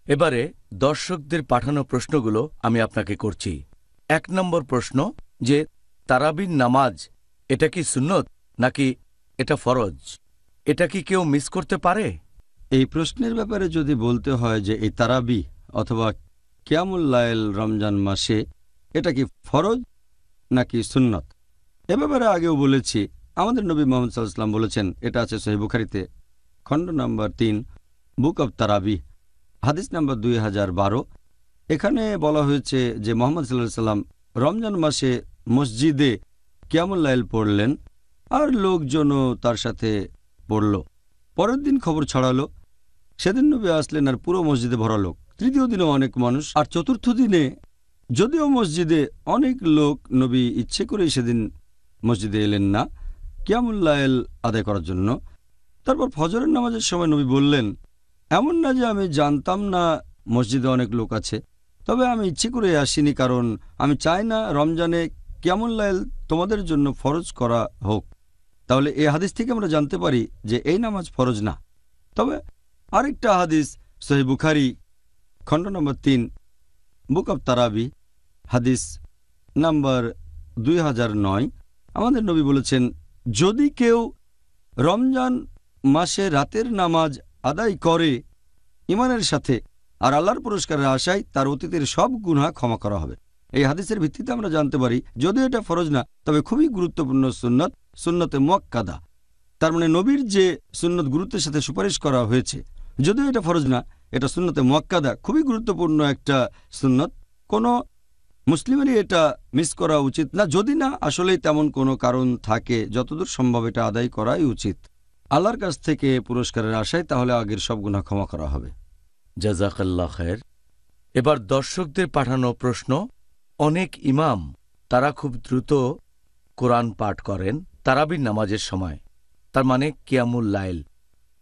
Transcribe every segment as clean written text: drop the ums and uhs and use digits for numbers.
এবারে দর্শকদের পাঠানো প্রশ্নগুলো আমি আপনাকে করছি। ১ নম্বর প্রশ্ন যে তারাবির নামাজ এটা কি সুন্নত নাকি এটা ফরজ? এটা কি কেউ মিস করতে পারে? এই প্রশ্নের ব্যাপারে যদি বলতে হয় যে এই তারাবি অথবা কিয়ামুল লাইল রমজান মাসে এটা কি ফরজ নাকি সুন্নত, এ ব্যাপারে আগেও বলেছি। আমাদের নবী মুহাম্মদ সাল্লাল্লাহু আলাইহি ওয়াসাল্লাম বলেছেন, এটা আছে সহিহ বুখারীতে খণ্ড নম্বর ৩ বুক অব তারাবি হাদিস নম্বর 2012। এখানে বলা হয়েছে যে মুহাম্মদ সাল্লাল্লাহু আলাইহি ওয়াসাল্লাম রমজান মাসে মসজিদে কিয়ামুল লাইল পড়লেন আর লোকজনও তার সাথে পড়ল। পরের দিন খবর ছড়ালো, সেদিন নবী আসলেন আর পুরো মসজিদে ভরা লোক। তৃতীয় দিনেও অনেক মানুষ, আর চতুর্থ দিনে যদিও মসজিদে অনেক লোক, নবী ইচ্ছে করেই সেদিন মসজিদে এলেন না কিয়ামুল লাইল আদায় করার জন্য। তারপর ফজরের নামাজের সময় নবী বললেন, এমন না যে আমি জানতাম না মসজিদে অনেক লোক আছে, তবে আমি ইচ্ছে করে আসিনি, কারণ আমি চাই না রমজানে কিয়ামুল লাইল তোমাদের জন্য ফরজ করা হোক। তাহলে এই হাদিস থেকে আমরা জানতে পারি যে এই নামাজ ফরজ না। তবে আরেকটা হাদিস সহিহ বুখারী খণ্ড নম্বর ৩ বুক অব তারাবি হাদিস নাম্বার 2009, আমাদের নবী বলেছেন, যদি কেউ রমজান মাসে রাতের নামাজ আদায় করে ঈমানের সাথে আর আল্লাহর পুরস্কারের আশায়, তার অতীতের সব গুনাহ ক্ষমা করা হবে। এই হাদিসের ভিত্তিতে আমরা জানতে পারি যদিও এটা ফরজ না, তবে খুবই গুরুত্বপূর্ণ সুন্নত, সুন্নতে মুআক্কাদা। তার মানে নবীর যে সুন্নত গুরুত্বের সাথে সুপারিশ করা হয়েছে, যদিও এটা ফরজ না, এটা সুন্নতে মুআক্কাদা, খুবই গুরুত্বপূর্ণ একটা সুন্নত। কোনো মুসলিমেরই এটা মিস করা উচিত না, যদি না আসলেই তেমন কোনো কারণ থাকে। যতদূর সম্ভব এটা আদায় করাই উচিত আল্লাহর কাছ থেকে পুরস্কারের আশায়, তাহলে আগের সব গুনাহ ক্ষমা করা হবে। জাযাকাল্লাহ খায়ের। এবার দর্শকদের পাঠানো প্রশ্ন, অনেক ইমাম তারা খুব দ্রুত কোরআন পাঠ করেন তারাবির নামাজের সময়, তার মানে কিয়ামুল লাইল।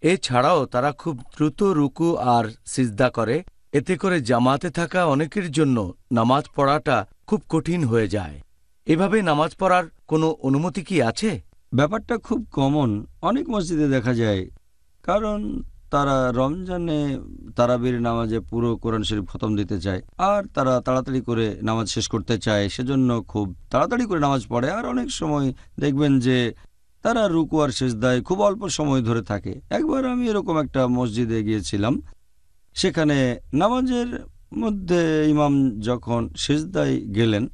এছাড়াও তারা খুব দ্রুত রুকু আর সিজদা করে, এতে করে জামাতে থাকা অনেকের জন্য নামাজ পড়াটা খুব কঠিন হয়ে যায়। এভাবে নামাজ পড়ার কোনো অনুমতি কি আছে? ব্যাপারটা খুব কমন, অনেক মসজিদে দেখা যায়, কারণ তারা রমজানে তারাবির নামাজে পুরো কোরআন শরীফ খতম দিতে চায় আর তারা তাড়াতাড়ি করে নামাজ শেষ করতে চায়, সেজন্য খুব তাড়াতাড়ি করে নামাজ পড়ে। আর অনেক সময় দেখবেন যে তারা রুকু আর সিজদায় খুব অল্প সময় ধরে থাকে। একবার আমি এরকম একটা মসজিদে গিয়েছিলাম, সেখানে নামাজের মধ্যে ইমাম যখন সিজদায় গেলেন,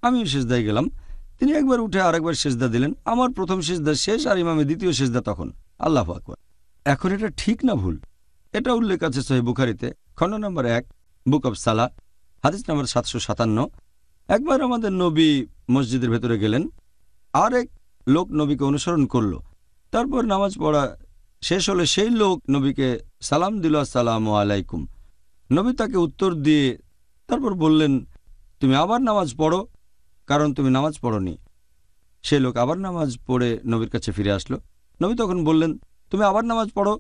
আমিও সিজদায় গেলাম। তিনি একবার উঠে আরেকবার সিজদা দিলেন। আমার প্রথম সিজদা শেষ আর ইমামের দ্বিতীয় সিজদা তখন। আল্লাহু আকবার। এখন এটা ঠিক না ভুল? এটা উল্লেখ আছে সহিহ বুখারীতে খণ্ড নম্বর 1 বুক অব সালাহ হাদিস নম্বর 757। একবার আমাদের নবী মসজিদের ভেতরে গেলেন, আর এক লোক নবীকে অনুসরণ করল। তারপর নামাজ পড়া শেষ হলে সেই লোক নবীকে সালাম দিল, আসসালামু আলাইকুম। নবী তাকে উত্তর দিয়ে তারপর বললেন, তুমি আবার নামাজ পড়ো, কারণ তুমি নামাজ পড়নি। সেই লোক আবার নামাজ পড়ে নবীর কাছে ফিরে আসলো। নবী তখন বললেন, তুমি আবার নামাজ পড়ো,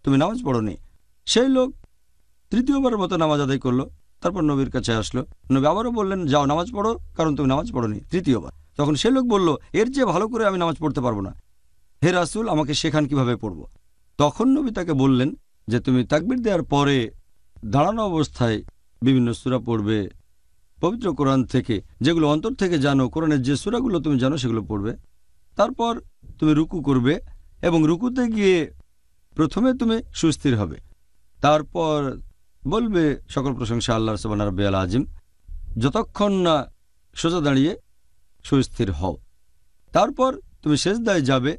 তুমি নামাজ পড়নি। সেই লোক তৃতীয়বারের মতো নামাজ আদায় করলো, তারপর নবীর কাছে আসলো। নবী আবারও বললেন, যাও নামাজ পড়ো, কারণ তুমি নামাজ পড়নি, তৃতীয়বার। তখন সেই লোক বলল, এর চেয়ে ভালো করে আমি নামাজ পড়তে পারবো না, হে রাসূল, আমাকে শেখান কিভাবে পড়ব। তখন নবী তাকে বললেন যে তুমি তাকবীর দেওয়ার পরে দাঁড়ানো অবস্থায় বিভিন্ন সূরা পড়বে পবিত্র কোরআন থেকে, যেগুলো অন্তর থেকে জানো, কোরআনের যে সূরাগুলো তুমি জানো সেগুলো পড়বে। তারপর তুমি রুকু করবে এবং রুকুতে গিয়ে প্রথমে তুমি সুস্থির হবে, তারপর বলবে সকল প্রশংসা আল্লাহর সুবহান রাব্বিয়াল আযীম, যতক্ষণ না সোজা দাঁড়িয়ে সুস্থির হও। তারপর তুমি সিজদায় যাবে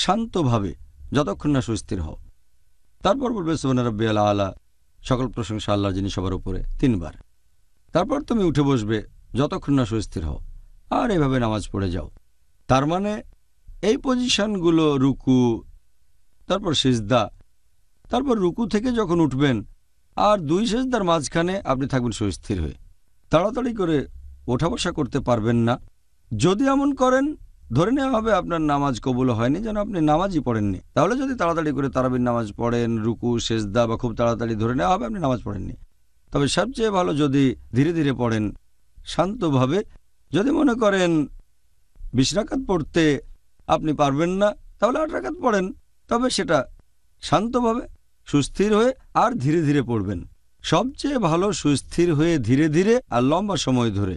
শান্তভাবে, যতক্ষণ না সুস্থির হও। তারপর বলবে সুবহান রাব্বিয়াল আলা, সকল প্রশংসা আল্লাহর যিনি সবার উপরে, 3 বার। তারপর তুমি উঠে বসবে যতক্ষণ না সুস্থির হও, আর এভাবে নামাজ পড়ে যাও। তার মানে এই পজিশনগুলো, রুকু, তারপর সিজদা, তারপর রুকু থেকে যখন উঠবেন আর 2 সিজদার মাঝখানে আপনি থাকবেন সুস্থির হয়ে। তাড়াতাড়ি করে ওঠা বসা করতে পারবেন না। যদি এমন করেন, ধরে নেওয়া হবে আপনার নামাজ কবুল হয়নি, যেন আপনি নামাজই পড়েননি। তাহলে যদি তাড়াতাড়ি করে তারাবির নামাজ পড়েন, রুকু সিজদা বা খুব তাড়াতাড়ি, ধরে নেওয়া হবে আপনি নামাজ পড়েননি। তবে সবচেয়ে ভালো যদি ধীরে ধীরে পড়েন, শান্তভাবে। যদি মনে করেন 20 রাকাত পড়তে আপনি পারবেন না, তাহলে 8 রাকাত পড়েন, তবে সেটা শান্তভাবে, সুস্থির হয়ে আর ধীরে ধীরে পড়বেন। সবচেয়ে ভালো সুস্থির হয়ে ধীরে ধীরে আর লম্বা সময় ধরে।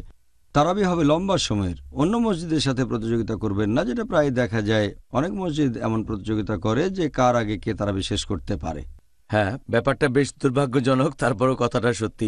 তারাবি হবে লম্বা সময়ের। অন্য মসজিদের সাথে প্রতিযোগিতা করবেন না, যেটা প্রায় দেখা যায়। অনেক মসজিদ এমন প্রতিযোগিতা করে যে কার আগে কে তারাবি শেষ করতে পারে। হ্যাঁ, ব্যাপারটা বেশ দুর্ভাগ্যজনক, তারপরও কথাটা সত্যি।